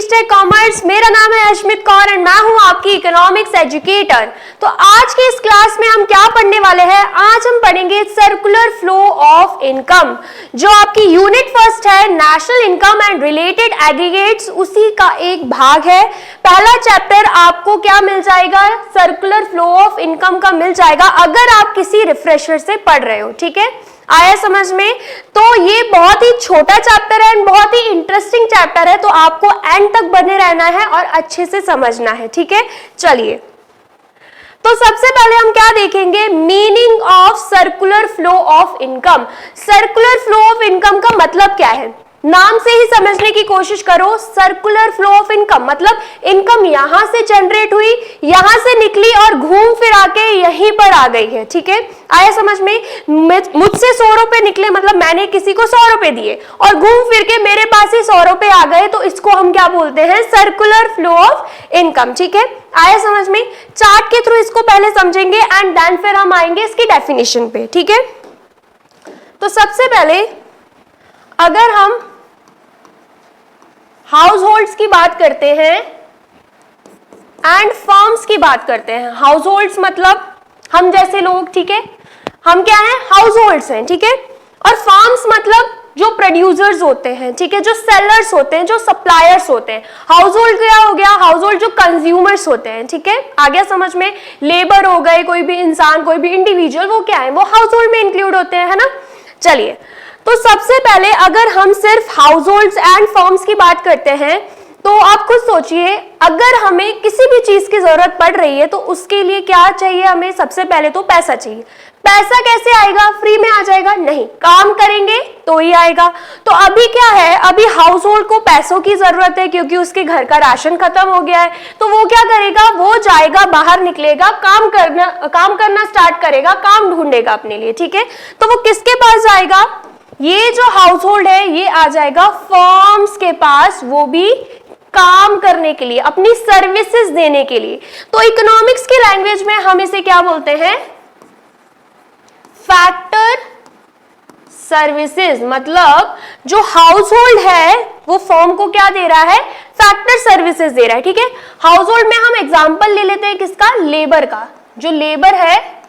BTech commerce. मेरा नाम है अश्मित कौर और मैं हूं आपकी इकोनॉमिक्स एजुकेटर। तो आज के इस क्लास में हम क्या पढ़ने वाले हैं? आज हम पढ़ेंगे सर्कुलर फ्लो ऑफ इनकम, जो आपकी यूनिट फर्स्ट है, national income and related aggregates, उसी का एक भाग है। पहला चैप्टर आपको क्या मिल जाएगा? सर्कुलर फ्लो ऑफ इनकम का मिल जाएगा, अगर आप किसी रिफ्रेशर से पढ़ रहे हो। ठीक है, आया समझ में? तो ये बहुत ही छोटा चैप्टर है एंड बहुत ही इंटरेस्टिंग चैप्टर है, तो आपको एंड तक बने रहना है और अच्छे से समझना है। ठीक है, चलिए। तो सबसे पहले हम क्या देखेंगे? Meaning of circular flow of income. Circular flow of income का मतलब क्या है? नाम से ही समझने की कोशिश करो। सर्कुलर फ्लो ऑफ इनकम मतलब इनकम यहां से जनरेट हुई, यहां से निकली और घूम फिर आके यहीं पर आ गई है। ठीक है, आया समझ में? मुझसे 100 रुपए निकले, मतलब मैंने किसी को 100 रुपए दिए और घूम फिर के मेरे पास ही 100 रुपए आ गए, तो इसको हम क्या बोलते हैं? Circular flow of income. ठीक है, आया समझ में? चार्ट के थ्रू इसको पहले समझेंगे एंड देन फिर हम आएंगे इसकी डेफिनेशन पे। ठीक है, तो सबसे पहले अगर हम हाउस होल्ड्स की बात करते हैं एंड फर्म्स की बात करते हैं। हाउस होल्ड्स मतलब हम जैसे लोग, ठीक है, हम क्या हैं? हाउस होल्ड्स हैं। ठीक है, और फर्म्स मतलब जो प्रोड्यूसर्स होते हैं, ठीक है, जो सेलर्स होते हैं, जो सप्लायर्स होते हैं। हाउस होल्ड क्या हो गया? हाउस होल्ड जो कंज्यूमर्स होते हैं। ठीक है, आ गया समझ में? लेबर हो गए, कोई भी इंसान, कोई भी इंडिविजुअल, वो क्या है? वो हाउस होल्ड में इंक्लूड होते हैं, है ना? चलिए, तो सबसे पहले अगर हम सिर्फ हाउस होल्ड्स एंड फर्म्स की बात करते हैं, तो आप खुद सोचिए, अगर हमें किसी भी चीज की जरूरत पड़ रही है तो उसके लिए क्या चाहिए? हमें सबसे पहले तो पैसा चाहिए। पैसा कैसे आएगा? फ्री में आ जाएगा? नहीं, काम करेंगे तो ही आएगा। तो अभी क्या है? अभी हाउस होल्ड को पैसों की जरूरत है क्योंकि उसके घर का राशन खत्म हो गया है। तो वो क्या करेगा? वो जाएगा, बाहर निकलेगा, काम करना स्टार्ट करेगा, काम ढूंढेगा अपने लिए। ठीक है, तो वो किसके पास जाएगा? ये जो हाउस होल्ड है ये आ जाएगा फर्म्स के पास, वो भी काम करने के लिए, अपनी सर्विसेज देने के लिए। तो इकोनॉमिक्स की लैंग्वेज में हम इसे क्या बोलते हैं? Factor services. मतलब जो हाउस होल्ड है वो फर्म को क्या दे रहा है? फैक्टर सर्विसेज दे रहा है। ठीक है, हाउस होल्ड में हम एग्जांपल ले लेते हैं किसका? लेबर का। जो लेबर है,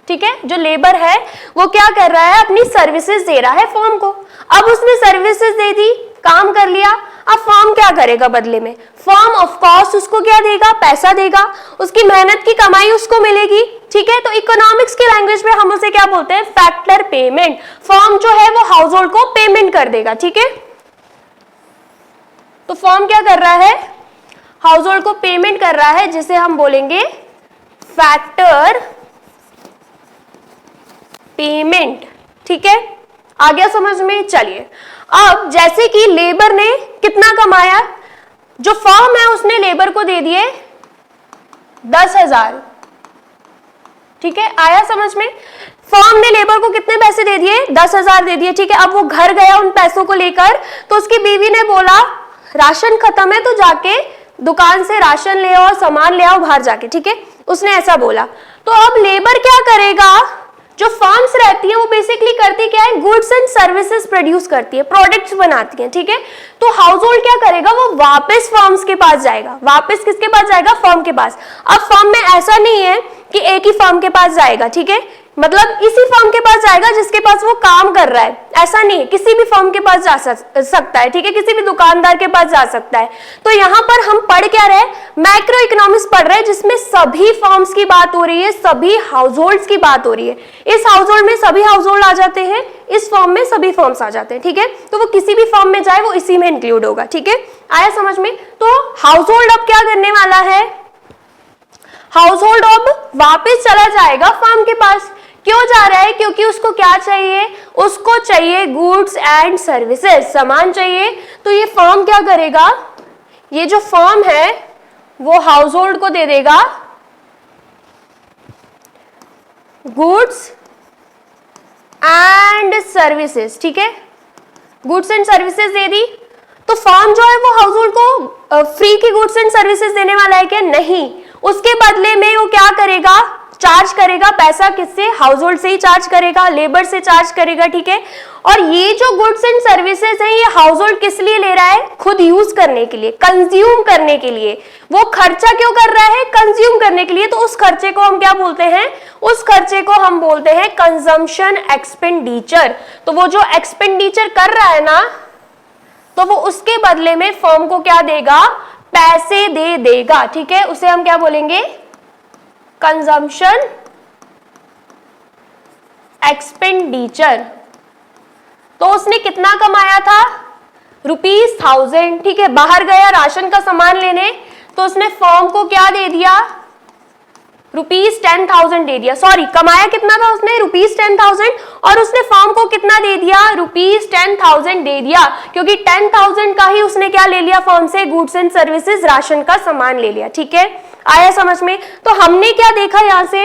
ठीक है, जो लेबर है वो क्या कर रहा है? अपनी सर्विसेज दे रहा है फर्म को। अब उसने सर्विसेज दे दी, काम कर लिया, अब फर्म क्या करेगा बदले में? फर्म ऑफ कोर्स उसको क्या देगा? पैसा देगा, उसकी मेहनत की कमाई उसको मिलेगी। ठीक है, तो इकोनॉमिक्स की लैंग्वेज में हम उसे क्या बोलते हैं? Factor payment. फर्म जो है वो हाउस होल्ड को पेमेंट कर देगा। ठीक है, तो फर्म क्या कर रहा है? हाउस होल्ड को पेमेंट कर रहा है, जिसे हम बोलेंगे फैक्टर पेमेंट। ठीक है, आ गया समझ में? चलिए, अब जैसे कि लेबर ने कितना कमाया, जो फर्म है उसने लेबर को दे दिए 10,000। ठीक है, आया समझ में? फर्म ने लेबर को कितने पैसे दे दिए? 10,000 दे दिए। ठीक है, अब वो घर गया उन पैसों को लेकर, तो उसकी बीवी ने बोला राशन खत्म है तो जाके दुकान से राशन ले आओ, सामान ले आओ बाहर जाके। ठीक है, उसने ऐसा बोला। तो अब लेबर क्या करेगा? जो फर्म्स रहती है वो बेसिकली करती क्या है? गुड्स एंड सर्विसेज प्रोड्यूस करती है, प्रोडक्ट्स बनाती है। ठीक है, तो हाउस होल्ड क्या करेगा? वो वापस फर्म्स के पास जाएगा। वापस किसके पास जाएगा? फर्म के पास। अब फर्म में ऐसा नहीं है कि एक ही फर्म के पास जाएगा। ठीक है, मतलब इसी फर्म के पास जाएगा जिसके पास वो काम कर रहा है, ऐसा नहीं है, किसी भी फर्म के पास जा सकता है। ठीक है, किसी भी दुकानदार के पास जा सकता है। तो यहाँ पर हम पढ़ क्या रहे? मैक्रो इकोनॉमिक्स पढ़ रहे हैं, जिसमें सभी फर्म्स की बात हो रही है, सभी हाउस होल्ड्स की बात हो रही है। इस हाउस होल्ड में सभी हाउस होल्ड आ जाते हैं, इस फर्म में सभी फर्म्स आ जाते हैं। ठीक है, तो वो किसी भी फर्म में जाए वो इसी में इंक्लूड होगा। ठीक है, आया समझ में? तो हाउस होल्ड अब क्या करने वाला है? हाउस होल्ड अब वापस चला जाएगा फर्म के पास। क्यों जा रहा है? क्योंकि उसको क्या चाहिए? उसको चाहिए गुड्स एंड सर्विसेज, सामान चाहिए। तो ये फर्म क्या करेगा? ये जो फर्म है वो हाउस होल्ड को दे देगा गुड्स एंड सर्विसेज। ठीक है, गुड्स एंड सर्विसेज दे दी, तो फर्म जो है वो हाउस होल्ड को फ्री की गुड्स एंड सर्विसेज देने वाला है क्या? नहीं, उसके बदले में वो क्या करेगा? चार्ज करेगा पैसा किससे, हाउस होल्ड से ही चार्ज करेगा, लेबर से चार्ज करेगा, ठीक है। और ये जो गुड्स एंड सर्विसेज है, ये हाउस होल्ड किस लिए ले रहा है, खुद यूज करने के लिए, कंज्यूम करने के लिए। वो खर्चा क्यों कर रहा है, कंज्यूम करने के लिए। तो उस खर्चे को हम क्या बोलते हैं, उस खर्चे को हम बोलते हैं कंजम्पशन एक्सपेंडिचर। तो वो जो एक्सपेंडिचर कर रहा है ना, तो वो उसके बदले में फर्म को क्या देगा, पैसे दे देगा, ठीक है। उसे हम क्या बोलेंगे, कंजम्पशन एक्सपेंडिचर। तो उसने कितना कमाया था, ₹1000, ठीक है। बाहर गया राशन का सामान लेने, तो उसने फर्म को क्या दे दिया, ₹10,000 दे दिया। सॉरी, कमाया कितना था उसने, ₹10,000, और उसने फर्म को कितना दे दिया, ₹10,000 दे दिया, क्योंकि 10,000 का ही उसने क्या ले लिया फर्म से, गुड्स एंड सर्विसेज, राशन का सामान ले लिया, ठीक है। आया समझ में। तो हमने क्या देखा यहां से,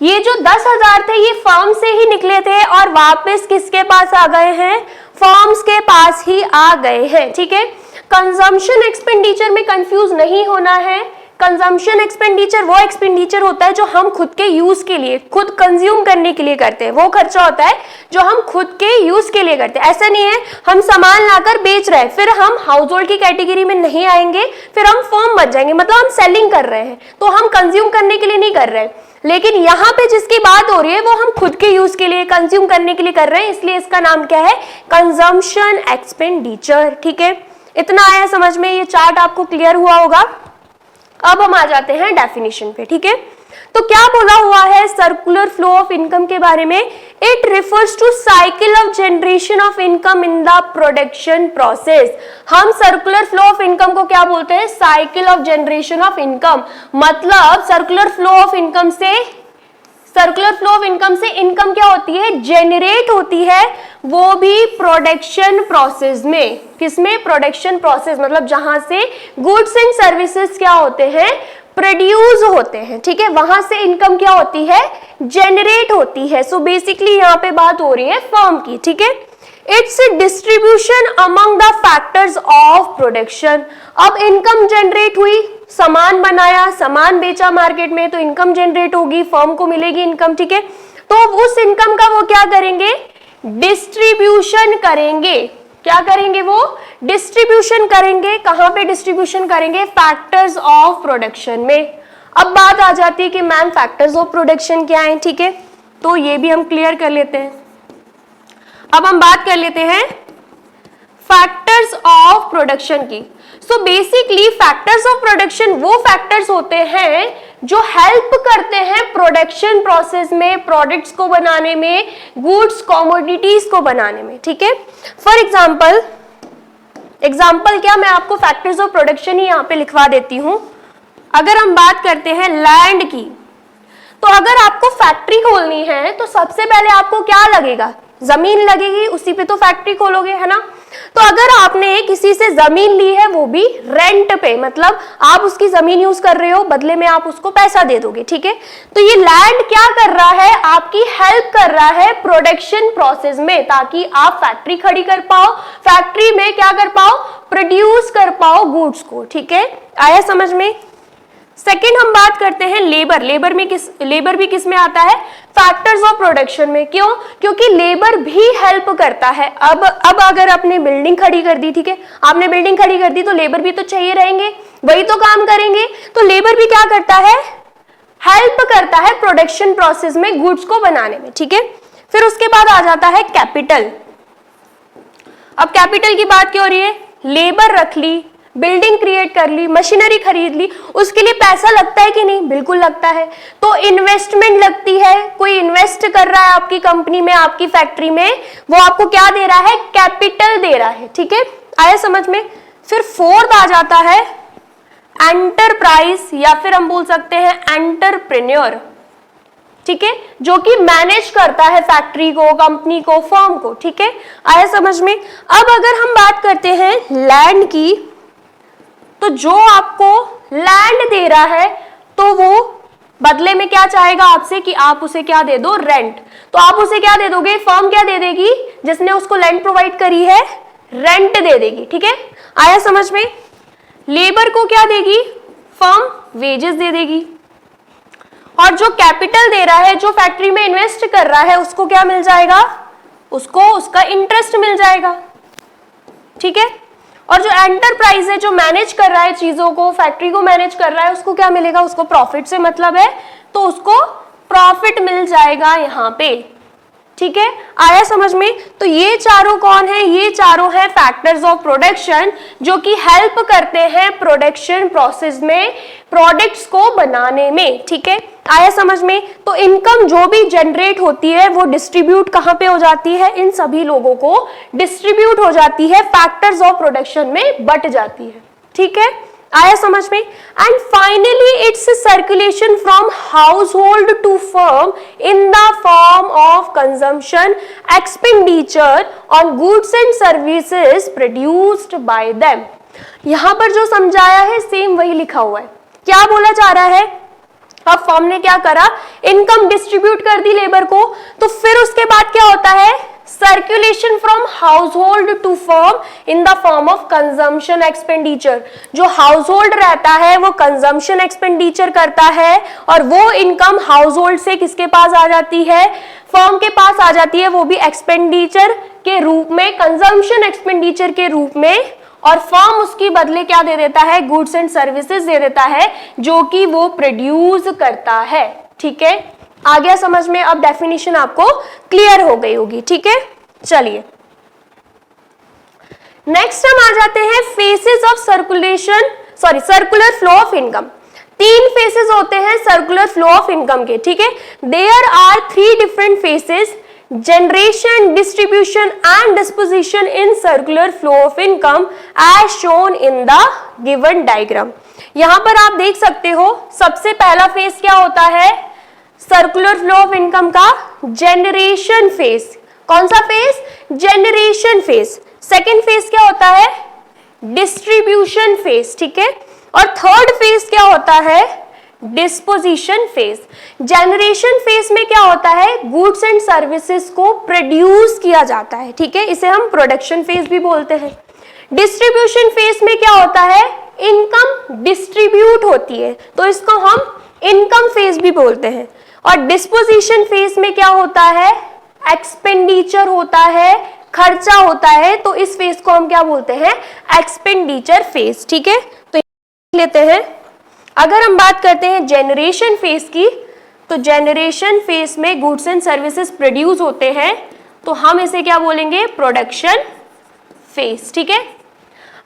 ये जो 10,000 थे ये फर्म से ही निकले थे और वापस किसके पास आ गए हैं, फर्म्स के पास ही आ गए हैं, ठीक है। कंजम्पशन एक्सपेंडिचर में कंफ्यूज नहीं होना है। कंजम्पशन एक्सपेंडिचर वो एक्सपेंडिचर होता है जो हम खुद के यूज के लिए, खुद कंज्यूम करने के लिए करते हैं। वो खर्चा होता है जो हम खुद के यूज के लिए करते हैं। ऐसा नहीं है हम सामान लाकर बेच रहे हैं, फिर हम हाउस होल्ड की कैटेगरी में नहीं आएंगे, फिर हम फर्म बच जाएंगे, मतलब हम सेलिंग कर रहे हैं, तो हम कंज्यूम करने के लिए नहीं कर रहे हैं। लेकिन यहाँ पे जिसकी बात हो रही है वो हम खुद के यूज के लिए, कंज्यूम करने के लिए कर रहे हैं, इसलिए इसका नाम क्या है, कंजम्पशन एक्सपेंडिचर, ठीक है। इतना आया समझ में, ये चार्ट आपको क्लियर हुआ होगा। अब हम आ जाते हैं डेफिनेशन पे, ठीक है। तो क्या बोला हुआ है सर्कुलर फ्लो ऑफ इनकम के बारे में, it refers to cycle of generation of income in the production process. हम सर्कुलर फ्लो ऑफ इनकम को क्या बोलते हैं, cycle of generation of income. मतलब सर्कुलर फ्लो ऑफ इनकम से, सर्कुलर फ्लो ऑफ इनकम से इनकम क्या होती है, जेनरेट होती है, वो भी प्रोडक्शन प्रोसेस में। किसमें, प्रोडक्शन प्रोसेस, मतलब जहां से गुड्स एंड सर्विसेज क्या होते हैं, प्रोड्यूस होते हैं, ठीक है। वहां से इनकम क्या होती है, जेनरेट होती है। सो बेसिकली यहाँ पे बात हो रही है फर्म की, ठीक है। It's distribution among the factors of production. अब इनकम जनरेट हुई, सामान बनाया, सामान बेचा मार्केट में, तो इनकम जनरेट होगी, फर्म को मिलेगी इनकम, ठीक है। तो उस इनकम का वो क्या करेंगे, डिस्ट्रीब्यूशन करेंगे। क्या करेंगे, वो डिस्ट्रीब्यूशन करेंगे। कहां पे डिस्ट्रीब्यूशन करेंगे, फैक्टर्स ऑफ प्रोडक्शन में। अब बात आ जाती है कि मैम फैक्टर्स ऑफ प्रोडक्शन क्या है, ठीक है। तो ये भी हम क्लियर कर लेते हैं। अब हम बात कर लेते हैं फैक्टर्स ऑफ प्रोडक्शन की। So basically factors of production वो फैक्टर्स होते हैं जो हेल्प करते हैं प्रोडक्शन प्रोसेस में, प्रोडक्ट्स को बनाने में, गुड्स कमोडिटीज को बनाने में, ठीक है। फॉर एग्जाम्पल क्या, मैं आपको फैक्टर्स ऑफ प्रोडक्शन ही यहां पे लिखवा देती हूं। अगर हम बात करते हैं लैंड की, तो अगर आपको फैक्ट्री खोलनी है तो सबसे पहले आपको क्या लगेगा, जमीन लगेगी, उसी पे तो फैक्ट्री खोलोगे, है ना। तो अगर आपने किसी से जमीन ली है, वो भी रेंट पे, मतलब आप उसकी जमीन यूज कर रहे हो, बदले में आप उसको पैसा दे दोगे, ठीक है। तो ये लैंड क्या कर रहा है, आपकी हेल्प कर रहा है प्रोडक्शन प्रोसेस में, ताकि आप फैक्ट्री खड़ी कर पाओ, फैक्ट्री में क्या कर पाओ, प्रोड्यूस कर पाओ गुड्स को, ठीक है। आया समझ में। सेकेंड हम बात करते हैं लेबर। लेबर भी किस में आता है, फैक्टर्स ऑफ प्रोडक्शन में। क्यों, क्योंकि लेबर भी हेल्प करता है। अब अगर आपने बिल्डिंग खड़ी कर दी, ठीक है, आपने बिल्डिंग खड़ी कर दी तो लेबर भी तो चाहिए रहेंगे, वही तो काम करेंगे। तो लेबर भी क्या करता है, हेल्प करता है प्रोडक्शन प्रोसेस में, गुड्स को बनाने में, ठीक है। फिर उसके बाद आ जाता है कैपिटल। अब कैपिटल की बात क्यों हो रही है, लेबर रख ली, बिल्डिंग क्रिएट कर ली, मशीनरी खरीद ली, उसके लिए पैसा लगता है कि नहीं, बिल्कुल लगता है। तो इन्वेस्टमेंट लगती है, कोई इन्वेस्ट कर रहा है आपकी कंपनी में, आपकी फैक्ट्री में, वो आपको क्या दे रहा है, कैपिटल दे रहा है, ठीक है। आया समझ में। फिर फोर्थ आ जाता है एंटरप्राइज, या फिर हम बोल सकते हैं एंटरप्रेन्योर, ठीक है, जो कि मैनेज करता है फैक्ट्री को, कंपनी को, फर्म को, ठीक है। आया समझ में। अब अगर हम बात करते हैं लैंड की, तो जो आपको लैंड दे रहा है तो वो बदले में क्या चाहेगा आपसे कि आप उसे क्या दे दो, रेंट। तो आप उसे क्या दे दोगे, फर्म क्या दे देगी, जिसने उसको लैंड प्रोवाइड करी है, रेंट दे देगी, ठीक है। आया समझ में। लेबर को क्या देगी, फर्म वेजेस दे देगी। और जो कैपिटल दे रहा है, जो फैक्ट्री में इन्वेस्ट कर रहा है, उसको क्या मिल जाएगा, उसको उसका इंटरेस्ट मिल जाएगा, ठीक है। और जो एंटरप्राइज है, जो मैनेज कर रहा है चीजों को, फैक्ट्री को मैनेज कर रहा है, उसको क्या मिलेगा, उसको प्रॉफिट से मतलब है, तो उसको प्रॉफिट मिल जाएगा यहाँ पे, ठीक है। आया समझ में? तो ये चारों कौन है, ये चारों है फैक्टर्स ऑफ प्रोडक्शन, जो कि हेल्प करते हैं प्रोडक्शन प्रोसेस में प्रोडक्ट्स को बनाने में, ठीक है। आया समझ में? तो इनकम जो भी जनरेट होती है वो डिस्ट्रीब्यूट कहां पे हो जाती है, इन सभी लोगों को डिस्ट्रीब्यूट हो जाती है, फैक्टर्स ऑफ प्रोडक्शन में बट जाती है, ठीक है। आया समझ में? And finally it's circulation from household to firm in the form of consumption expenditure on goods and services produced by them. यहां पर जो समझाया है सेम वही लिखा हुआ है। क्या बोला जा रहा है, अब फर्म ने क्या करा, इनकम डिस्ट्रीब्यूट कर दी लेबर को, तो फिर उसके बाद क्या होता है, circulation from household to firm in the form of consumption expenditure. जो हाउस होल्ड रहता है वो कंजम्पशन एक्सपेंडिचर करता है, और वो इनकम हाउस होल्ड से किसके पास आ जाती है, फर्म के पास आ जाती है, वो भी एक्सपेंडिचर के रूप में, कंजम्पशन एक्सपेंडिचर के रूप में, और फर्म उसकी बदले क्या दे देता है, गुड्स एंड सर्विसेज दे देता है, जो कि वो प्रोड्यूस करता है, ठीक है। आ गया समझ में? अब डेफिनेशन आपको क्लियर हो गई होगी, ठीक है। चलिए नेक्स्ट हम आ जाते हैं phases of circulation, sorry circular flow of income. 3 phases होते हैं सर्कुलर फ्लो ऑफ इनकम के, ठीक है। There are 3 different phases, generation, distribution and disposition in circular flow of income as shown in the given diagram। यहां पर आप देख सकते हो सबसे पहला फेज क्या होता है सर्कुलर फ्लो ऑफ इनकम का, जनरेशन फेज। कौन सा phase, generation phase. Second phase क्या होता है, डिस्ट्रीब्यूशन फेज, ठीक है। और थर्ड फेज क्या होता है, डिस्पोजिशन फेज। जनरेशन फेज में क्या होता है, गुड्स एंड सर्विसेज को प्रोड्यूस किया जाता है, ठीक है, इसे हम प्रोडक्शन फेज भी बोलते हैं। डिस्ट्रीब्यूशन फेज में क्या होता है, इनकम डिस्ट्रीब्यूट होती है, तो इसको हम इनकम फेज भी बोलते हैं। और डिस्पोजिशन फेज में क्या होता है, एक्सपेंडिचर होता है, खर्चा होता है, तो इस फेज को हम क्या बोलते हैं, एक्सपेंडिचर फेज, ठीक है। तो लेते हैं, अगर हम बात करते हैं जनरेशन फेज की, तो जनरेशन फेज में गुड्स एंड सर्विसेज प्रोड्यूस होते हैं, तो हम इसे क्या बोलेंगे, प्रोडक्शन फेज, ठीक है।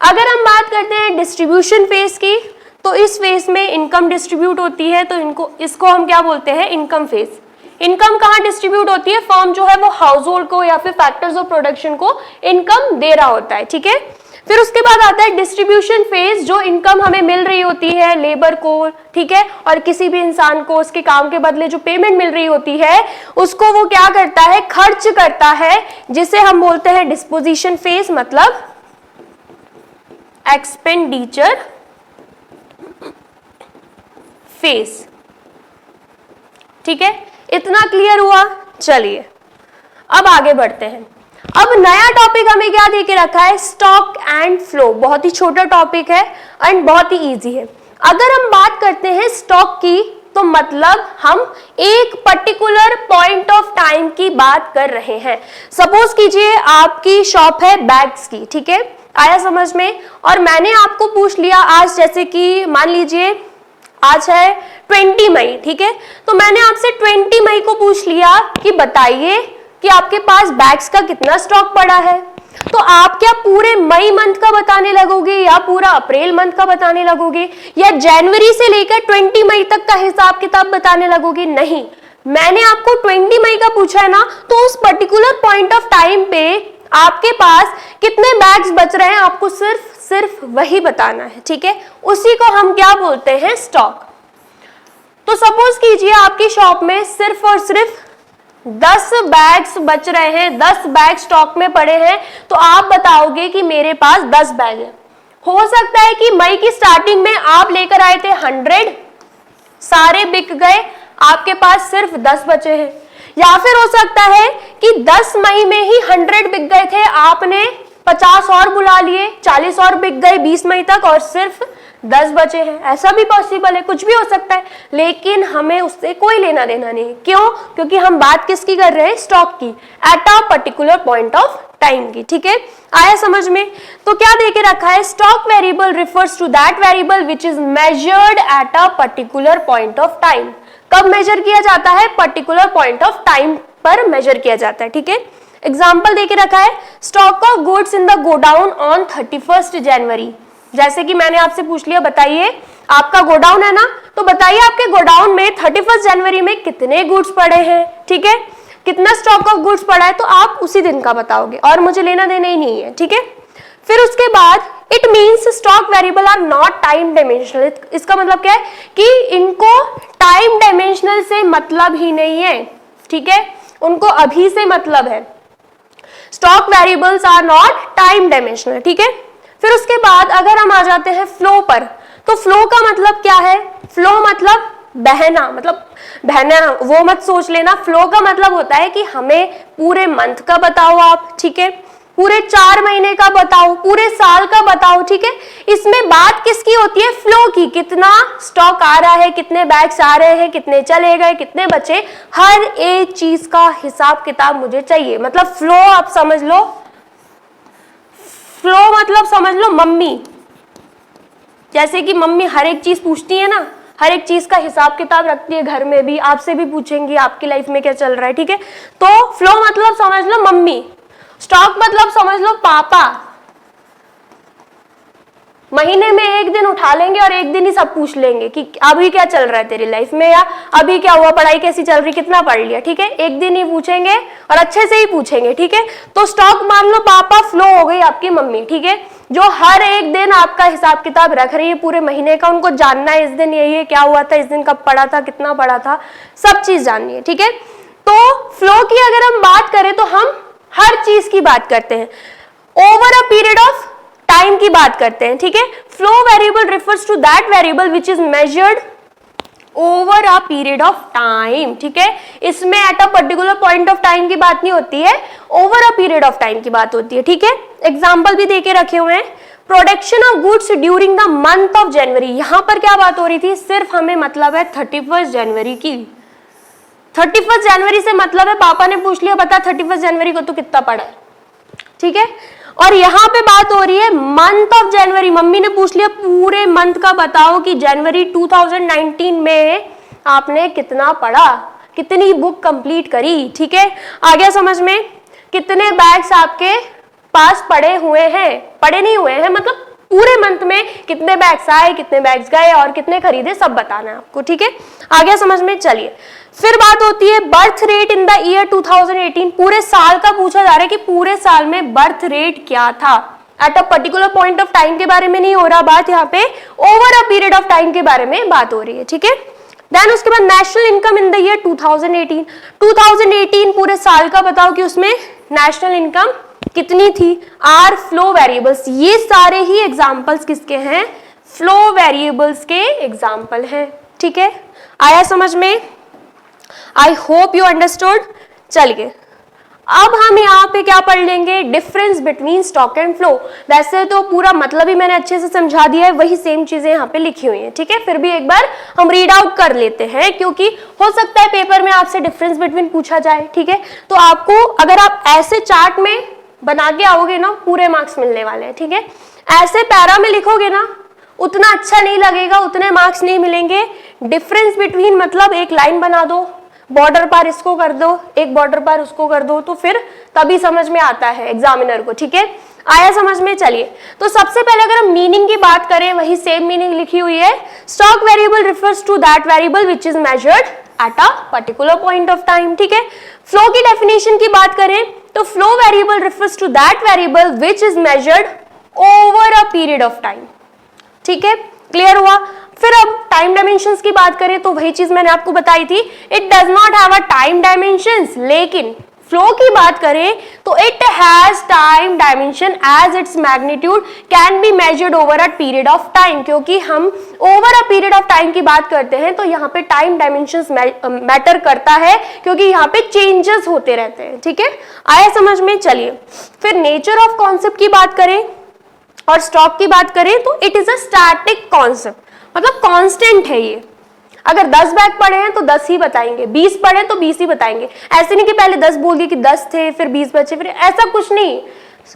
अगर हम बात करते हैं डिस्ट्रीब्यूशन फेज की, तो इस फेज में इनकम डिस्ट्रीब्यूट होती है, तो इसको हम क्या बोलते हैं, इनकम फेज। इनकम कहाँ डिस्ट्रीब्यूट होती है, फर्म जो है वो हाउस होल्ड को या फिर फैक्टर्स ऑफ प्रोडक्शन को इनकम दे रहा होता है, ठीक है। फिर उसके बाद आता है डिस्ट्रीब्यूशन फेज, जो इनकम हमें मिल रही होती है लेबर को, ठीक है, और किसी भी इंसान को उसके काम के बदले जो पेमेंट मिल रही होती है उसको वो क्या करता है, खर्च करता है, जिसे हम बोलते हैं डिस्पोजिशन फेज, मतलब एक्सपेंडिचर फेज, ठीक है। इतना क्लियर हुआ। चलिए अब आगे बढ़ते हैं। अब नया टॉपिक हमें क्या दे के रखा है, स्टॉक एंड फ्लो। बहुत ही छोटा टॉपिक है एंड बहुत ही इजी है। अगर हम बात करते हैं स्टॉक की, तो मतलब हम एक पर्टिकुलर पॉइंट ऑफ टाइम की बात कर रहे हैं। सपोज कीजिए आपकी शॉप है बैग्स की, ठीक है, आया समझ में, और मैंने आपको पूछ लिया आज, जैसे कि मान लीजिए आज है 20 मई, ठीक है, तो मैंने आपसे 20 मई को पूछ लिया कि बताइए कि आपके पास बैग्स का कितना स्टॉक पड़ा है। तो आप क्या पूरे मई मंथ का बताने लगोगे, या पूरा अप्रैल मंथ का बताने लगोगे, या जनवरी से लेकर 20 मई तक का हिसाब किताब बताने लगोगे? नहीं, मैंने आपको 20 मई का पूछा है ना, तो उस पर्टिकुलर पॉइंट ऑफ टाइम पे आपके पास कितने बैग्स बच रहे हैं आपको सिर्फ वही बताना है, ठीक है। उसी को हम क्या बोलते हैं, स्टॉक। तो सपोज कीजिए आपकी शॉप में सिर्फ और सिर्फ 10 बैग्स बच रहे हैं, 10 बैग स्टॉक में पड़े हैं, तो आप बताओगे कि मेरे पास 10 बैग है। हो सकता है कि मई की स्टार्टिंग में आप लेकर आए थे 100, सारे बिक गए, आपके पास सिर्फ 10 बचे हैं। या फिर हो सकता है कि 10 मई में ही 100 बिक गए थे, आपने 50 और बुला लिए, 40 और बिक गए 20 मई तक और सिर्फ 10 बचे हैं। ऐसा भी पॉसिबल है, कुछ भी हो सकता है, लेकिन हमें उससे कोई लेना देना नहीं। क्यों? क्योंकि हम बात किसकी कर रहे हैं? स्टॉक की, eight a particular point of time की। ठीक है, आया समझ में? तो क्या देके रखा है? Stock variable refers to that variable which is measured at a particular point of time. कब मेजर किया जाता है? पर्टिकुलर पॉइंट ऑफ टाइम पर मेजर किया जाता है। ठीक है, एग्जाम्पल देके रखा है, stock of goods in the godown on 31 January. जैसे कि मैंने आपसे पूछ लिया, बताइए आपका गोडाउन है ना, तो बताइए आपके गोडाउन में 31 जनवरी में कितने गुड्स पड़े हैं। ठीक है, कितना स्टॉक ऑफ गुड्स पड़ा है, तो आप उसी दिन का बताओगे और मुझे लेना देना ही नहीं है। ठीक है, फिर उसके बाद it means stock variable are not time dimensional. इसका मतलब क्या है कि इनको टाइम डायमेंशनल से मतलब ही नहीं है। ठीक है, उनको अभी से मतलब है। Stock variables are not time dimensional. ठीक है, फिर उसके बाद अगर हम आ जाते हैं फ्लो पर, तो फ्लो का मतलब क्या है? फ्लो मतलब बहना, मतलब बहना वो मत सोच लेना। फ्लो का मतलब होता है कि हमें पूरे मंथ का बताओ आप। ठीक है, पूरे 4 महीने का बताओ, पूरे साल का बताओ। ठीक है, इसमें बात किसकी होती है? फ्लो की। कितना स्टॉक आ रहा है, कितने बैग्स आ रहे हैं, कितने चले गए, कितने बचे, हर एक चीज का हिसाब किताब मुझे चाहिए। मतलब फ्लो आप समझ लो, फ्लो मतलब समझ लो मम्मी। जैसे कि मम्मी हर एक चीज पूछती है ना, हर एक चीज का हिसाब किताब रखती है, घर में भी आपसे भी पूछेंगी आपकी लाइफ में क्या चल रहा है। ठीक है, तो फ्लो मतलब समझ लो मम्मी, स्टॉक मतलब समझ लो पापा। महीने में एक दिन उठा लेंगे और एक दिन ही सब पूछ लेंगे कि अभी क्या चल रहा है तेरी लाइफ में, या अभी क्या हुआ, पढ़ाई कैसी चल रही, कितना पढ़ लिया। ठीक है, एक दिन ही पूछेंगे और अच्छे से ही पूछेंगे। ठीक है, तो स्टॉक मान लो पापा, फ्लो हो गई आपकी मम्मी। ठीक है, जो हर एक दिन आपका हिसाब किताब रख रही है पूरे महीने का, उनको जानना है इस दिन यही है, क्या हुआ था इस दिन, कब पढ़ा था, कितना पढ़ा था, सब चीज जाननी है। ठीक है, तो फ्लो की अगर हम बात करें तो हम हर चीज की बात करते हैं, over a period of time की बात करते हैं। ठीक है, flow variable refers to that variable which is measured over a period of time. ठीक है, इसमें at a particular point of time की बात नहीं होती है, over a period of time की बात होती है। ठीक है, एग्जाम्पल भी देके रखे हुए हैं, production of goods during the month of January. यहां पर क्या बात हो रही थी? सिर्फ हमें मतलब है 31 जनवरी की। 31 जनवरी से मतलब है, पापा ने पूछ लिया बता 31 जनवरी को तो कितना पड़ा है। ठीक है, और यहां पे बात हो रही है मंथ ऑफ जनवरी। मम्मी ने पूछ लिया पूरे मंथ का बताओ कि जनवरी 2019 में आपने कितना पढ़ा, कितनी बुक कंप्लीट करी। ठीक है, आ गया समझ में? कितने बैग्स आपके पास पड़े हुए हैं, पड़े नहीं हुए हैं, मतलब पूरे मंथ में कितने बैग्स आए, कितने बैग्स गए और कितने खरीदे, सब बताना है आपको। ठीक है, आ गया समझ में? चलिए, फिर बात होती है birth rate in the year 2018। पूरे साल का पूछा जा रहा है कि पूरे साल में बर्थ रेट क्या था। Eight a particular point of time के बारे में नहीं हो रहा बात, यहाँ पे over a period of time के बारे में बात हो रही है। ठीक है, देन उसके बाद national income in the year 2018। 2018 पूरे साल का बताओ कि उसमें नेशनल इनकम कितनी थी। आर फ्लो वेरिएबल्स, ये सारे ही एग्जाम्पल्स किसके हैं? फ्लो वेरिएबल्स के एग्जाम्पल हैं। ठीक है, आया समझ में? I hope you understood. चलिए, अब हम यहाँ पे क्या पढ़ लेंगे? Difference between stock and flow. वैसे तो पूरा मतलब ही मैंने अच्छे से समझा दिया है, वही सेम चीजें यहाँ पे लिखी हुई हैं। ठीक है, फिर भी एक बार हम रीड आउट कर लेते हैं, क्योंकि हो सकता है पेपर में आपसे डिफरेंस बिटवीन पूछा जाए। ठीक है, तो आपको अगर आप ऐसे चार्ट में बना के आओगे ना, पूरे मार्क्स मिलने वाले हैं। ठीक है, ऐसे पैरा में लिखोगे ना, उतना अच्छा नहीं लगेगा, उतने मार्क्स नहीं मिलेंगे। डिफरेंस बिटवीन मतलब एक लाइन बना दो, बॉर्डर पार इसको कर दो, एक बॉर्डर पार उसको कर दो, तो फिर तभी समझ में आता है एग्जामिनर को। ठीक है, आया समझ में? चलिए, तो सबसे पहले अगर हम मीनिंग की बात करें, वही सेम मीनिंग लिखी हुई है। Stock variable refers to that variable which is measured at a particular point of time. ठीक है, फ्लो की डेफिनेशन की बात करें तो flow variable refers to that variable which is measured over a period of time. ठीक है, clear हुआ? फिर अब टाइम डायमेंशंस की बात करें तो वही चीज मैंने आपको बताई थी, it does not have a time dimensions, लेकिन फ्लो की बात करें तो it has time dimension as its magnitude can be measured over a period of time, क्योंकि हम over a period of time की बात करते हैं तो यहाँ पे टाइम डायमेंशन मैटर करता है, क्योंकि यहाँ पे चेंजेस होते रहते हैं। ठीक है, आया समझ में? चलिए फिर नेचर ऑफ कॉन्सेप्ट की बात करें और स्टॉक की बात करें तो it is a static concept, मतलब कांस्टेंट है ये। अगर 10 बैग पड़े हैं तो 10 ही बताएंगे, 20 पड़े तो 20 ही बताएंगे। ऐसे नहीं कि पहले 10 बोल दिए कि 10 थे फिर 20 बचे, फिर ऐसा कुछ नहीं।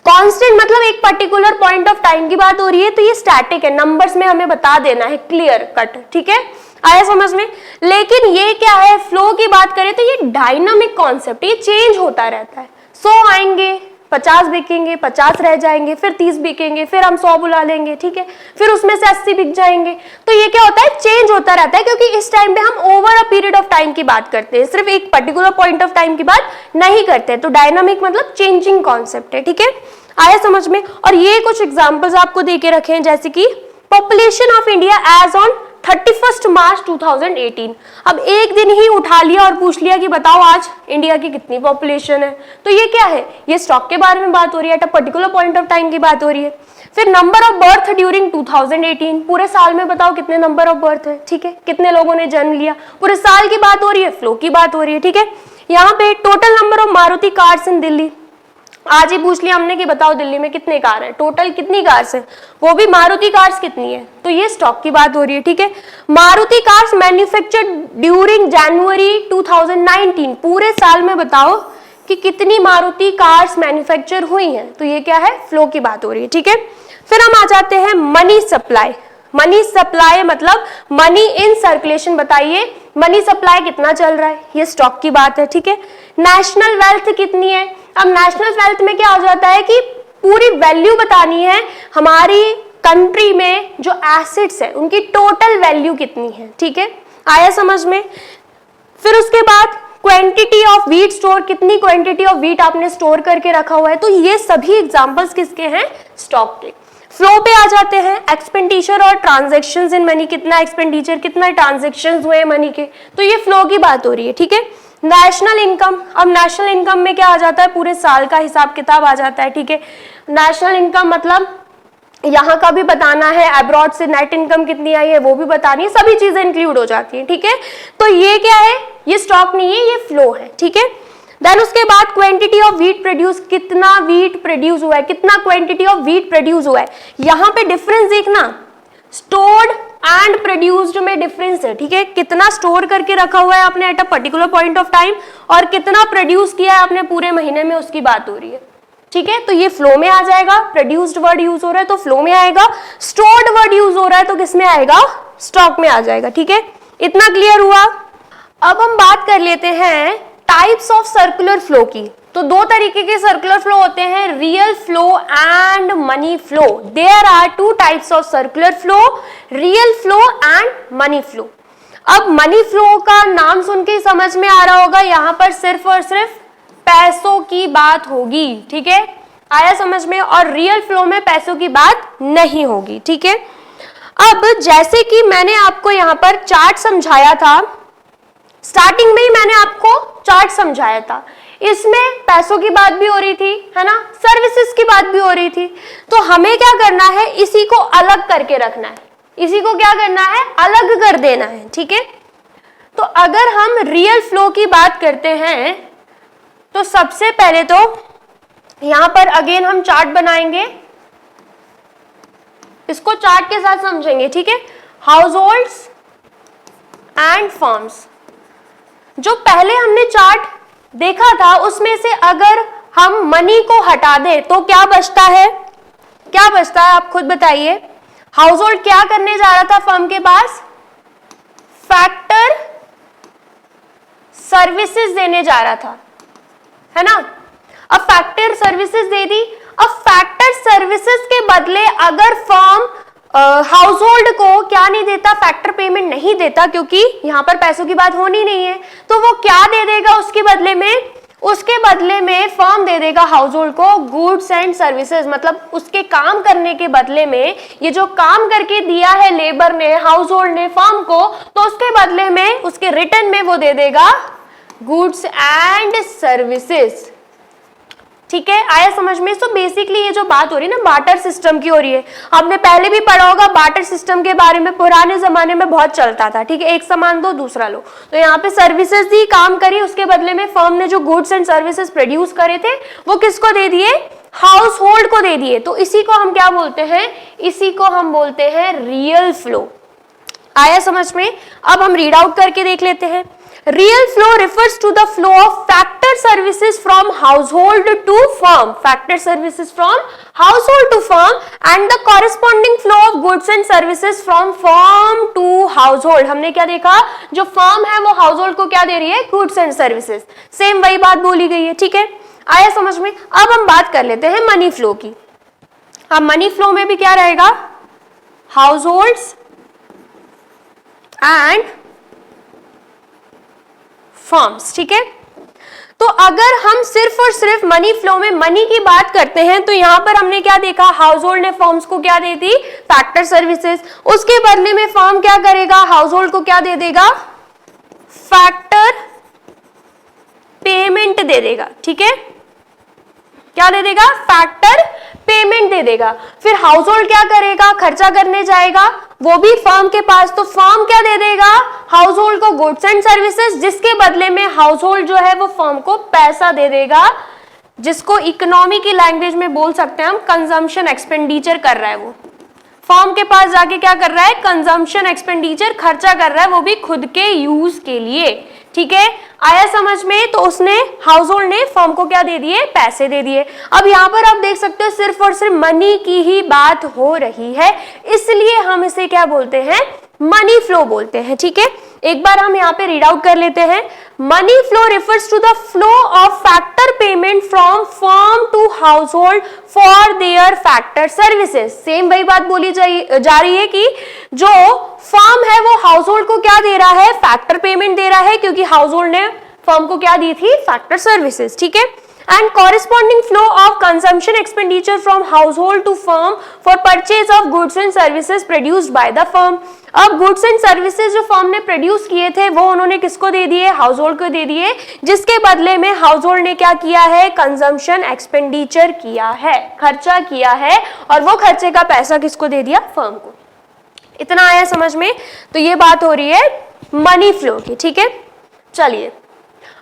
कांस्टेंट मतलब एक पर्टिकुलर पॉइंट ऑफ टाइम की बात हो रही है तो ये स्टैटिक है, नंबर्स में हमें बता देना है क्लियर कट। ठीक है, आया समझ में? लेकिन ये क्या है, फ्लो की बात करें तो ये डायनामिक कॉन्सेप्ट, ये चेंज होता रहता है। 100 आएंगे, 50 बिकेंगे, 50 रह जाएंगे, फिर 30 बिकेंगे, फिर हम 100 बुला लेंगे। ठीक है, फिर उसमें से 80 बिक जाएंगे। तो ये क्या होता है, चेंज होता रहता है, क्योंकि इस टाइम पे हम over a period of time की बात करते हैं, सिर्फ एक पर्टिकुलर पॉइंट ऑफ टाइम की बात नहीं करते। तो डायनामिक मतलब चेंजिंग कॉन्सेप्ट है। ठीक है, आया समझ में? और ये कुछ एग्जाम्पल्स आपको दे के रखे हैं, जैसे कि population of India as on 31 March 2018। अब एक दिन ही उठा लिया और पूछ लिया कि बताओ आज इंडिया की कितनी पॉपुलेशन है, तो ये क्या है, ये स्टॉक के बारे में बात हो रही है, eight a particular point of time की बात हो रही है। फिर नंबर ऑफ बर्थ ड्यूरिंग 2018, पूरे साल में बताओ कितने नंबर ऑफ बर्थ है। ठीक है, कितने लोगों ने जन्म लिया, पूरे साल की बात हो रही है, फ्लो की बात हो रही है। ठीक है, यहाँ पे total number of Maruti cars in Delhi, आज ही पूछ लिया हमने कि बताओ दिल्ली में कितने कार हैं, टोटल कितनी कार्स हैं, वो भी मारुति कार्स कितनी है, तो ये स्टॉक की बात हो रही है। ठीक है, मारुति कार्स मैन्युफैक्चर्ड ड्यूरिंग जनवरी 2019, पूरे साल में बताओ कि कितनी मारुति कार्स मैन्युफैक्चर हुई हैं, तो ये क्या है, फ्लो की बात हो रही है। ठीक है, फिर हम आ जाते हैं मनी सप्लाई। मनी सप्लाई मतलब मनी इन सर्कुलेशन, बताइए मनी सप्लाई कितना चल रहा है, ये स्टॉक की बात है। ठीक है, नेशनल वेल्थ कितनी है, अब नेशनल वेल्थ में क्या हो जाता है कि पूरी वैल्यू बतानी है, हमारी कंट्री में जो एसेट्स है उनकी टोटल वैल्यू कितनी है। ठीक है, आया समझ में? फिर उसके बाद क्वांटिटी ऑफ व्हीट स्टोर, कितनी क्वांटिटी ऑफ व्हीट आपने स्टोर करके रखा हुआ है, तो ये सभी एग्जांपल्स किसके हैं, स्टॉक के। फ्लो पे आ जाते हैं, एक्सपेंडिचर और ट्रांजैक्शंस इन मनी, कितना एक्सपेंडिचर कितना ट्रांजैक्शंस हुए मनी के, तो ये फ्लो की बात हो रही है। ठीक है, नेशनल इनकम, अब नेशनल इनकम में क्या आ जाता है, पूरे साल का हिसाब किताब आ जाता है। ठीक है, नेशनल इनकम मतलब यहाँ का भी बताना है, अब्रॉड से नेट इनकम कितनी आई है वो भी बतानी है, सभी चीजें इंक्लूड हो जाती है। ठीक है, तो ये क्या है, ये स्टॉक नहीं है, ये फ्लो है। ठीक है, देन उसके बाद क्वांटिटी ऑफ व्हीट प्रोड्यूस, कितना व्हीट प्रोड्यूस हुआ है, कितना क्वांटिटी ऑफ व्हीट प्रोड्यूस हुआ है, यहाँ पे डिफरेंस देखना, स्टोर्ड एंड प्रोड्यूस्ड में डिफरेंस है। ठीक है, कितना स्टोर करके रखा हुआ है आपने eight a particular point of time और कितना प्रोड्यूस किया है आपने पूरे महीने में, उसकी बात हो रही है। ठीक है, तो ये फ्लो में आ जाएगा, प्रोड्यूस्ड वर्ड यूज हो रहा है तो फ्लो में आएगा, स्टोर्ड वर्ड यूज हो रहा है तो किस में आएगा, स्टॉक में आ जाएगा। ठीक है, इतना क्लियर हुआ। अब हम बात कर लेते हैं टाइप्स ऑफ सर्कुलर फ्लो की। तो दो तरीके के सर्कुलर फ्लो होते हैं, real flow and money flow. There are two types of circular flow, real flow and money flow. अब मनी फ्लो का नाम सुन के समझ में आ रहा होगा, यहाँ पर सिर्फ और सिर्फ पैसों की बात होगी। ठीक है, आया समझ में? और रियल फ्लो में पैसों की बात नहीं होगी। ठीक है, अब जैसे कि मैंने आपको यहाँ पर चार्ट समझाया था, स्टार्टिंग में ही मैंने आपको चार्ट समझाया था, इसमें पैसों की बात भी हो रही थी, है ना, सर्विसेज की बात भी हो रही थी। तो हमें क्या करना है, इसी को अलग करके रखना है, इसी को क्या करना है, अलग कर देना है। ठीक है, तो अगर हम रियल फ्लो की बात करते हैं तो सबसे पहले तो यहां पर अगेन हम चार्ट बनाएंगे, इसको चार्ट के साथ समझेंगे। ठीक है, हाउस होल्ड्स एंड फर्म्स, जो पहले हमने चार्ट देखा था उसमें से अगर हम मनी को हटा दें तो क्या बचता है, क्या बचता है आप खुद बताइए। हाउस होल्ड क्या करने जा रहा था फर्म के पास, फैक्टर सर्विसेज देने जा रहा था, है ना। अब फैक्टर सर्विसेज दे दी, अब फैक्टर सर्विसेज के बदले अगर फर्म हाउस होल्ड को क्या नहीं देता, फैक्टर पेमेंट नहीं देता, क्योंकि यहां पर पैसों की बात होनी नहीं है, तो वो क्या दे देगा उसके बदले में, उसके बदले में फर्म दे देगा हाउस होल्ड को गुड्स एंड सर्विसेज, मतलब उसके काम करने के बदले में, ये जो काम करके दिया है लेबर ने, हाउस होल्ड ने फर्म को, तो उसके बदले में, उसके रिटर्न में वो दे देगा गुड्स एंड सर्विसेज। ठीक है, आया समझ में? सो बेसिकली ये जो बात हो रही है ना बार्टर सिस्टम की हो रही है। आपने पहले भी पढ़ा होगा बार्टर सिस्टम के बारे में, पुराने जमाने में बहुत चलता था। ठीक है, एक सामान दो दूसरा लो। तो यहाँ पे सर्विसेज दी काम करी, उसके बदले में फर्म ने जो गुड्स एंड सर्विसेज प्रोड्यूस करे थे वो किसको दे दिए? हाउस होल्ड को दे दिए। तो इसी को हम क्या बोलते हैं? इसी को हम बोलते हैं रियल फ्लो। आया समझ में? अब हम रीड आउट करके देख लेते हैं। Real flow refers to the flow of factor services from household to firm. Factor services from household to firm and the corresponding flow of goods and services from firm to household. हमने क्या देखा? जो firm है वो household को क्या दे रही है? Goods and services. Same वही बात बोली गई है। ठीक है, आया समझ में? अब हम बात कर लेते हैं मनी फ्लो की। अब मनी फ्लो में भी क्या रहेगा? Households and forms. ठीक है, तो अगर हम सिर्फ और सिर्फ मनी फ्लो में मनी की बात करते हैं तो यहां पर हमने क्या देखा? हाउस होल्ड ने फर्म्स को क्या दे दी? Factor services. उसके बदले में फर्म क्या करेगा? हाउस होल्ड को क्या दे देगा? फैक्टर पेमेंट दे देगा। ठीक है, क्या दे देगा? फैक्टर पेमेंट दे देगा। फिर हाउस होल्ड क्या करेगा? खर्चा करने जाएगा वो भी फर्म के पास। तो फर्म क्या दे देगा? हाउस होल्ड को गुड्स एंड सर्विसेज, जिसके बदले में हाउस होल्ड जो है वो फर्म को पैसा दे देगा, जिसको इकोनॉमी की लैंग्वेज में बोल सकते हैं हम कंजम्पशन एक्सपेंडिचर कर रहा है। वो फर्म के पास जाके क्या कर रहा है? कंजम्पशन एक्सपेंडिचर खर्चा कर रहा है, वो भी खुद के यूज के लिए। ठीक है, आया समझ में? तो उसने हाउस होल्ड ने फर्म को क्या दे दिए? पैसे दे दिए। अब यहाँ पर आप देख सकते हो सिर्फ और सिर्फ मनी की ही बात हो रही है, इसलिए हम इसे क्या बोलते हैं? मनी फ्लो बोलते हैं। ठीक है, एक बार हम यहाँ पे रीड आउट कर लेते हैं। Money flow refers to the flow of factor payment from firm to household for their factor services. Same वही बात बोली जा रही है कि जो फर्म है वो हाउस होल्ड को क्या दे रहा है? फैक्टर पेमेंट दे रहा है, क्योंकि हाउस होल्ड ने फर्म को क्या दी थी? Factor services. ठीक है, and corresponding flow of consumption expenditure from household to firm for purchase of goods and services produced by the firm. अब गुड्स एंड सर्विसेज जो फर्म ने प्रोड्यूस किए थे वो उन्होंने किसको दे दिए? हाउस होल्ड को दे दिए, जिसके बदले में हाउस होल्ड ने क्या किया है? कंजम्पशन एक्सपेंडिचर किया है, खर्चा किया है, और वो खर्चे का पैसा किसको दे दिया? फर्म को। इतना आया समझ में? तो ये बात हो रही है मनी फ्लो की। ठीक है, चलिए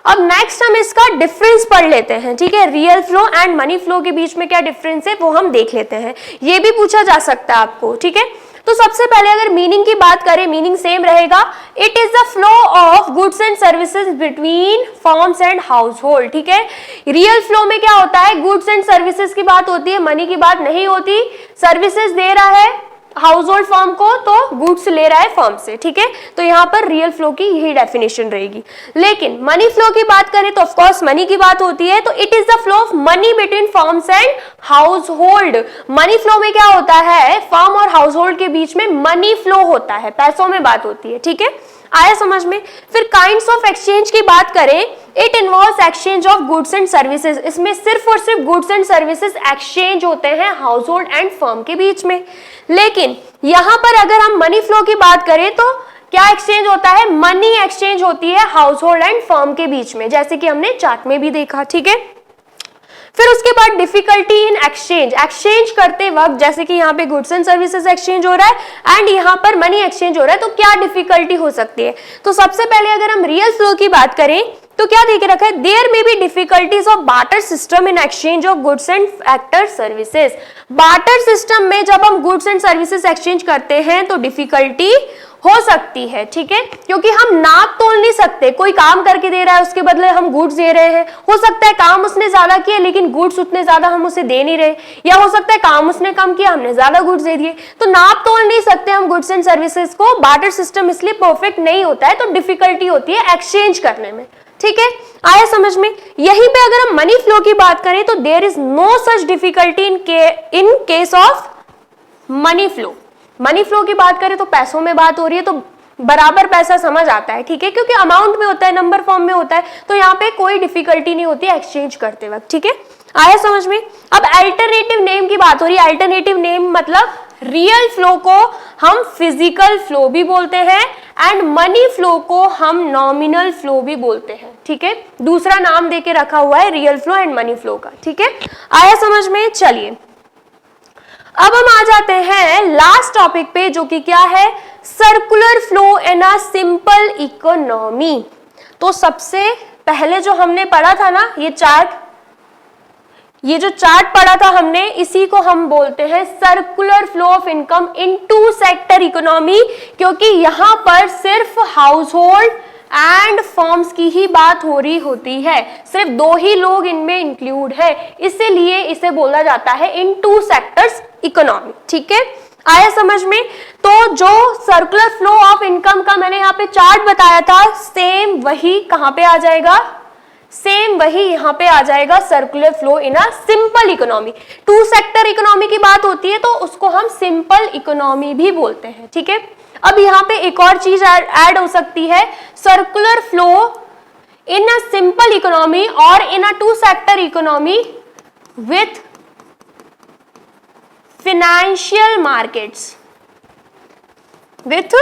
अब नेक्स्ट हम इसका डिफरेंस पढ़ लेते हैं। ठीक है, real flow and money flow के बीच में क्या डिफरेंस है वो हम देख लेते हैं। ये भी पूछा जा सकता है आपको। ठीक है, तो सबसे पहले अगर मीनिंग की बात करें, मीनिंग सेम रहेगा। It is the flow of goods and services between firms and house hold. ठीक है, रियल फ्लो में क्या होता है? गुड्स एंड सर्विसेज की बात होती है, मनी की बात नहीं होती। सर्विसेज दे रहा है हाउस होल्ड फर्म को, तो गुड्स ले रहा है फर्म से। ठीक है, तो यहाँ पर रियल फ्लो की यही डेफिनेशन रहेगी। लेकिन मनी फ्लो की बात करें तो ऑफ कोर्स मनी की बात होती है, तो it is the flow of money between firms and house hold. Money flow में क्या होता है? फर्म और हाउस होल्ड के बीच में मनी फ्लो होता है, पैसों में बात होती है। ठीक है, आया समझ में? फिर काइंड्स ऑफ एक्सचेंज की बात करें, it involves exchange of goods and services. इसमें सिर्फ और सिर्फ गुड्स एंड सर्विसेज एक्सचेंज होते हैं हाउस होल्ड एंड फर्म के बीच में। लेकिन यहां पर अगर हम मनी फ्लो की बात करें तो क्या एक्सचेंज होता है? मनी एक्सचेंज होती है हाउस होल्ड एंड फर्म के बीच में, जैसे कि हमने चार्ट में भी देखा। ठीक है, फिर उसके बाद डिफिकल्टी इन एक्सचेंज। एक्सचेंज करते वक्त जैसे कि यहाँ पे गुड्स एंड सर्विसेज एक्सचेंज हो रहा है एंड यहाँ पर मनी एक्सचेंज हो रहा है, तो क्या डिफिकल्टी हो सकती है? तो सबसे पहले अगर हम रियल फ्लो की बात करें तो क्या देख रखा है? There may be difficulties of barter system in exchange of goods and factor services. Barter system में जब हम गुड्स एंड सर्विसेज एक्सचेंज करते हैं तो डिफिकल्टी हो सकती है। ठीक है, क्योंकि हम नाप तोल नहीं सकते। कोई काम करके दे रहा है, उसके बदले हम गुड्स दे रहे हैं। हो सकता है काम उसने ज्यादा किया लेकिन गुड्स उतने ज्यादा हम उसे दे नहीं रहे, या हो सकता है काम उसने कम किया, हमने ज्यादा गुड्स दे दिए। तो नाप तोल नहीं सकते हम गुड्स एंड सर्विसेज को। बार्टर सिस्टम इसलिए परफेक्ट नहीं होता है, तो डिफिकल्टी होती है एक्सचेंज करने में। ठीक है, आया समझ में? यहीं पे अगर हम मनी फ्लो की बात करें तो there is no such difficulty in case of money flow. Money flow की बात करें तो पैसों में बात हो रही है, तो बराबर पैसा समझ आता है। ठीक है, क्योंकि अमाउंट में होता है, नंबर फॉर्म में होता है, तो यहाँ पे कोई डिफिकल्टी नहीं होती एक्सचेंज करते वक्त। ठीक है, आया समझ में? अब अल्टरनेटिव नेम की बात हो रही है। अल्टरनेटिव नेम मतलब रियल फ्लो को हम फिजिकल फ्लो भी बोलते हैं एंड मनी फ्लो को हम नॉमिनल फ्लो भी बोलते हैं। ठीक ठीक है, दूसरा नाम देके रखा हुआ है real flow and money flow का। ठीक है, आया समझ में? चलिए अब हम आ जाते हैं लास्ट टॉपिक पे, जो कि क्या है, circular flow in a simple economy. तो सबसे पहले जो हमने पढ़ा था ना, ये जो चार्ट पढ़ा था हमने, इसी को हम बोलते हैं circular flow of income in two sector economy, क्योंकि यहां पर सिर्फ हाउस होल्ड एंड फर्म्स की ही बात हो रही होती है, सिर्फ दो ही लोग इनमें इंक्लूड है, इसीलिए इसे बोला जाता है इन टू सेक्टर्स इकोनॉमी। ठीक है, आया समझ में? तो जो सर्कुलर फ्लो ऑफ इनकम का मैंने यहाँ पे चार्ट बताया था, सेम वही कहां पे आ जाएगा, सेम वही यहां पे आ जाएगा, circular flow in a simple economy. Two sector economy की बात होती है तो उसको हम सिंपल इकोनॉमी भी बोलते हैं। ठीक है, अब यहां पे एक और चीज ऐड हो सकती है, circular flow in a simple economy और in a two sector economy with financial markets, with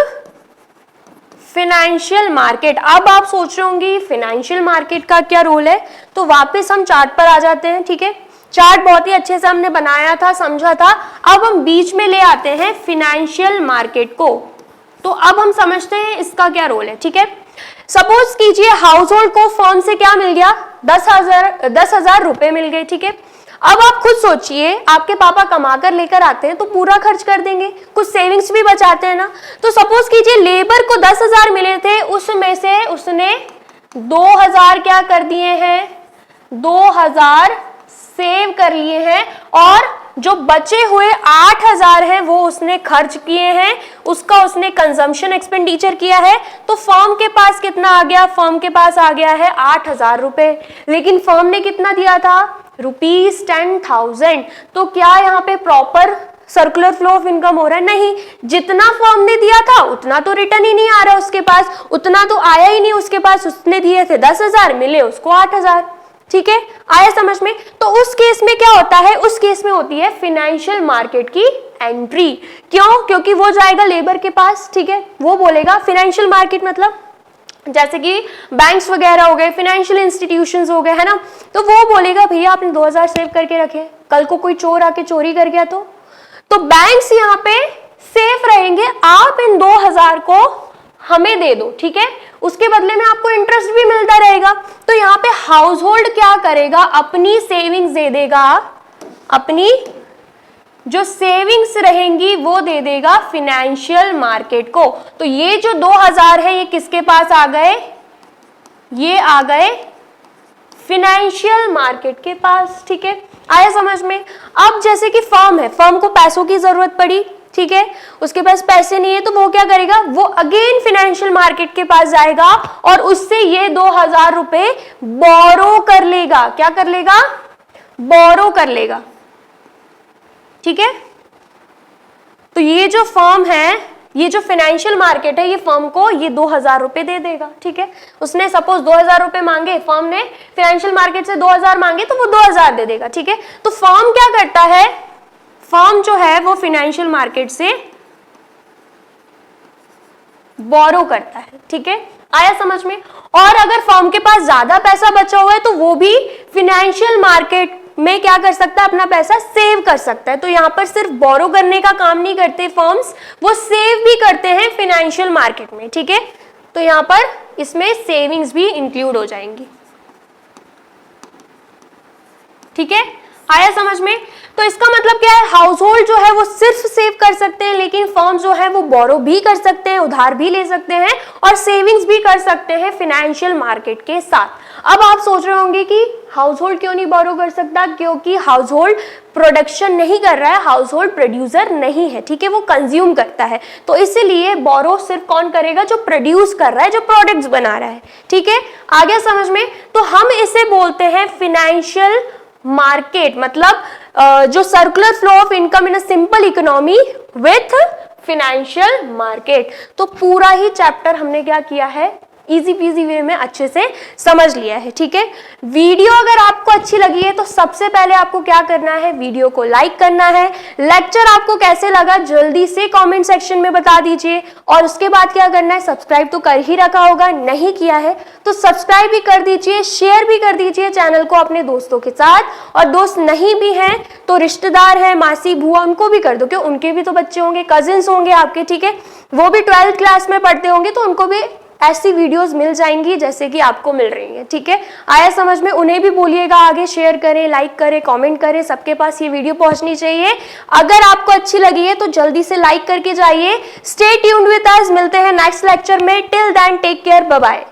financial market. अब आप सोच रहे होंगे फिनेंशियल मार्केट का क्या रोल है, तो वापस हम चार्ट पर आ जाते हैं। ठीक है, चार्ट बहुत ही अच्छे से हमने बनाया था, समझा था, अब हम बीच में ले आते हैं फिनेंशियल मार्केट को। तो अब हम समझते हैं इसका क्या रोल है। ठीक है, सपोज कीजिए हाउस होल्ड को फर्म से क्या मिल गया, 10,000 रुपए मिल गए। ठीक है, अब आप खुद सोचिए, आपके पापा कमा कर लेकर आते हैं तो पूरा खर्च कर देंगे, कुछ सेविंग्स भी बचाते हैं ना। तो सपोज कीजिए लेबर को 10,000 मिले थे, उसमें से उसने 2,000 क्या कर दिए हैं, 2,000 सेव कर लिए हैं, और जो बचे हुए 8,000 हैं वो उसने खर्च किए हैं, उसका उसने कंजम्पशन एक्सपेंडिचर किया है। तो फर्म के पास कितना आ गया, फर्म के पास आ गया है 8,000 रुपए, लेकिन फर्म ने कितना दिया था, ₹10,000। तो क्या यहाँ पे proper circular flow of income हो रहा है? नहीं, जितना फर्म ने दिया था उतना तो रिटर्न ही नहीं आ रहा उसके पास, उतना तो आया ही नहीं उसके पास। उसने दिए थे 10,000, मिले उसको 8,000। ठीक है, आया समझ में? तो उस केस में क्या होता है, उस केस में होती है फाइनेंशियल मार्केट की एंट्री। क्यों? क्योंकि वो जाएगा लेबर के पास। ठीक है, वो बोलेगा फाइनेंशियल मार्केट मतलब जैसे कि बैंक्स वगैरह हो गए, फाइनेंशियल इंस्टीट्यूशंस हो गए, है ना, तो वो बोलेगा भैया आपने 2,000 सेव करके रखे, कल को कोई चोर आके चोरी कर गया तो बैंक्स यहाँ पे सेफ रहेंगे, आप इन 2,000 को हमें दे दो। ठीक है, उसके बदले में आपको इंटरेस्ट भी मिलता रहेगा। तो यहाँ पे हाउस होल्ड क्या करेगा, अपनी सेविंग्स दे देगा, अपनी जो सेविंग्स रहेंगी वो दे देगा फाइनेंशियल मार्केट को। तो ये जो 2,000 है ये किसके पास आ गए, ये आ गए फाइनेंशियल मार्केट के पास। ठीक है, आया समझ में? अब जैसे कि फर्म है, फर्म को पैसों की जरूरत पड़ी, ठीक है, उसके पास पैसे नहीं है, तो वो क्या करेगा, वो अगेन फाइनेंशियल मार्केट के पास जाएगा और उससे ये 2,000 रुपए बोरो कर लेगा। क्या कर लेगा, बोरो कर लेगा। ठीक है, तो ये जो फर्म है, ये जो फाइनेंशियल मार्केट है, ये फर्म को ये 2,000 रुपए दे देगा। ठीक है, उसने सपोज 2,000 रुपए मांगे, फर्म ने फाइनेंशियल मार्केट से 2,000 मांगे तो वो 2,000 दे देगा। ठीक है, तो फर्म क्या करता है, फर्म जो है वो फाइनेंशियल मार्केट से बोरो करता है। ठीक है, आया समझ में? और अगर फर्म के पास ज्यादा पैसा बचा हुआ है तो वो भी फाइनेंशियल मार्केट में क्या कर सकता है, अपना पैसा सेव कर सकता है। तो यहाँ पर सिर्फ बोरो करने का काम नहीं करते फर्म्स, वो सेव भी करते हैं फाइनेंशियल मार्केट में। ठीक है, तो यहाँ पर इसमें सेविंग्स भी इंक्लूड हो जाएंगी। ठीक है, आया समझ में? तो इसका मतलब क्या है, हाउस होल्ड जो है वो सिर्फ सेव कर सकते हैं, लेकिन फर्म जो है वो बोरो भी कर सकते हैं, उधार भी ले सकते हैं और सेविंग्स भी कर सकते हैं फाइनेंशियल मार्केट के साथ। अब आप सोच रहे होंगे कि हाउस होल्ड क्यों नहीं बोरो कर सकता, क्योंकि हाउस होल्ड प्रोडक्शन नहीं कर रहा है, हाउस होल्ड प्रोड्यूसर नहीं है। ठीक है, वो कंज्यूम करता है, तो इसीलिए बोरो सिर्फ कौन करेगा, जो प्रोड्यूस कर रहा है, जो प्रोडक्ट्स बना रहा है। ठीक है, आ गया समझ में? तो हम इसे बोलते हैं फाइनेंशियल मार्केट, मतलब जो circular flow of income in a simple economy with financial market. तो पूरा ही चैप्टर हमने क्या किया है, इजी पीजी वे में अच्छे से समझ लिया है। ठीक है, वीडियो अगर आपको अच्छी लगी है तो सबसे पहले आपको क्या करना है, वीडियो को लाइक करना है। लेक्चर आपको कैसे लगा जल्दी से कमेंट सेक्शन में बता दीजिए, और उसके बाद क्या करना है, सब्सक्राइब तो कर ही रखा होगा, नहीं किया है तो सब्सक्राइब भी कर दीजिए, शेयर भी कर दीजिए चैनल को अपने दोस्तों के साथ, और दोस्त नहीं भी हैं तो रिश्तेदार हैं, मासी बुआ, उनको भी कर दो, क्योंकि उनके भी तो बच्चे होंगे, कजिन्स होंगे आपके। ठीक है, वो भी 12th क्लास में पढ़ते होंगे तो उनको भी ऐसी वीडियोस मिल जाएंगी जैसे कि आपको मिल रही हैं। ठीक है, आया समझ में, उन्हें भी बोलिएगा आगे शेयर करें, लाइक करें, कमेंट करें, सबके पास ये वीडियो पहुंचनी चाहिए। अगर आपको अच्छी लगी है तो जल्दी से लाइक करके जाइए। स्टे ट्यून्ड विद अस, मिलते हैं नेक्स्ट लेक्चर में। Till then take care, bye bye.